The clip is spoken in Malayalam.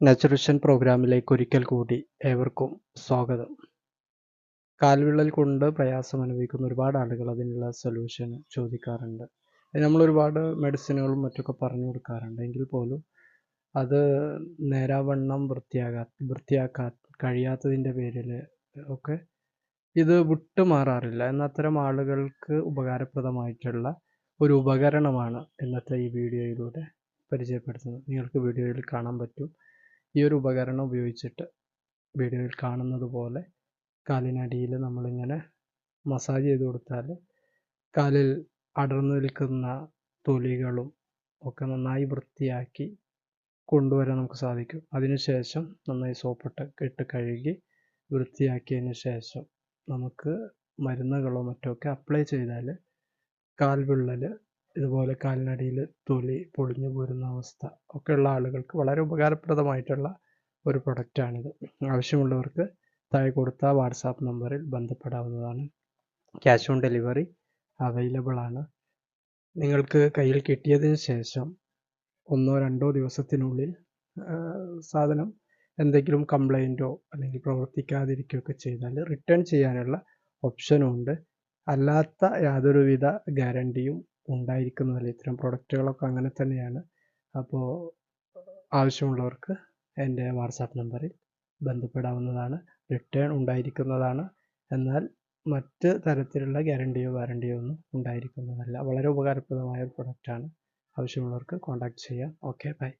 നാച്ചുറിഷൻ പ്രോഗ്രാമിലേക്ക് ഒരിക്കൽ കൂടി ഏവർക്കും സ്വാഗതം. കാൽവിള്ളൽ കൊണ്ട് പ്രയാസം അനുഭവിക്കുന്ന ഒരുപാട് ആളുകൾ അതിനുള്ള സൊല്യൂഷൻ ചോദിക്കാറുണ്ട്. നമ്മൾ ഒരുപാട് മെഡിസിനുകളും മറ്റൊക്കെ പറഞ്ഞു കൊടുക്കാറുണ്ട്. എങ്കിൽ പോലും അത് നേരാവണ്ണം വൃത്തിയാക്കാൻ കഴിയാത്തതിൻ്റെ പേരിൽ ഒക്കെ ഇത് വിട്ടുമാറാറില്ല. എന്നാൽ അത്തരം ആളുകൾക്ക് ഉപകാരപ്രദമായിട്ടുള്ള ഒരു ഉപകരണമാണ് ഇന്നത്തെ ഈ വീഡിയോയിലൂടെ പരിചയപ്പെടുത്തുന്നത്. നിങ്ങൾക്ക് വീഡിയോയിൽ കാണാൻ പറ്റും. ഈ ഒരു ഉപകരണം ഉപയോഗിച്ചിട്ട് വീഡിയോയിൽ കാണുന്നത് പോലെ കാലിനടിയിൽ നമ്മളിങ്ങനെ മസാജ് ചെയ്ത് കൊടുത്താൽ കാലിൽ അടർന്നു നിൽക്കുന്ന തൊലികളും ഒക്കെ നന്നായി വൃത്തിയാക്കി കൊണ്ടുവരാൻ നമുക്ക് സാധിക്കും. അതിനുശേഷം നന്നായി ഇട്ട് കഴുകി വൃത്തിയാക്കിയതിന് ശേഷം നമുക്ക് മരുന്നുകളോ മറ്റൊക്കെ അപ്ലൈ ചെയ്താൽ കാൽവിള്ളൽ, ഇതുപോലെ കാലിനടിയിൽ തൊലി പൊളിഞ്ഞു പോരുന്ന അവസ്ഥ ഒക്കെയുള്ള ആളുകൾക്ക് വളരെ ഉപകാരപ്രദമായിട്ടുള്ള ഒരു പ്രൊഡക്റ്റാണിത്. ആവശ്യമുള്ളവർക്ക് താഴെ കൊടുത്ത വാട്സാപ്പ് നമ്പറിൽ ബന്ധപ്പെടാവുന്നതാണ്. ക്യാഷ് ഓൺ ഡെലിവറി അവൈലബിൾ ആണ്. നിങ്ങൾക്ക് കയ്യിൽ കിട്ടിയതിന് ശേഷം 1-2 ദിവസത്തിനുള്ളിൽ സാധനം എന്തെങ്കിലും കംപ്ലൈൻറ്റോ അല്ലെങ്കിൽ പ്രവർത്തിക്കാതിരിക്കുകയൊക്കെ ചെയ്താൽ റിട്ടേൺ ചെയ്യാനുള്ള ഓപ്ഷനും ഉണ്ട്. അല്ലാത്ത യാതൊരുവിധ ഗ്യാരണ്ടിയും ഉണ്ടായിരിക്കുന്നതല്ല. ഇത്തരം പ്രൊഡക്റ്റുകളൊക്കെ അങ്ങനെ തന്നെയാണ്. അപ്പോൾ ആവശ്യമുള്ളവർക്ക് എൻ്റെ വാട്സാപ്പ് നമ്പറിൽ ബന്ധപ്പെടാവുന്നതാണ്. റിട്ടേൺ ഉണ്ടായിരിക്കുന്നതാണ്. എന്നാൽ മറ്റ് തരത്തിലുള്ള ഗ്യാരണ്ടിയോ വാറണ്ടിയോ ഒന്നും ഉണ്ടായിരിക്കുന്നതല്ല. വളരെ ഉപകാരപ്രദമായ ഒരു പ്രൊഡക്റ്റാണ്. ആവശ്യമുള്ളവർക്ക് കോൺടാക്റ്റ് ചെയ്യാം. Okay, by.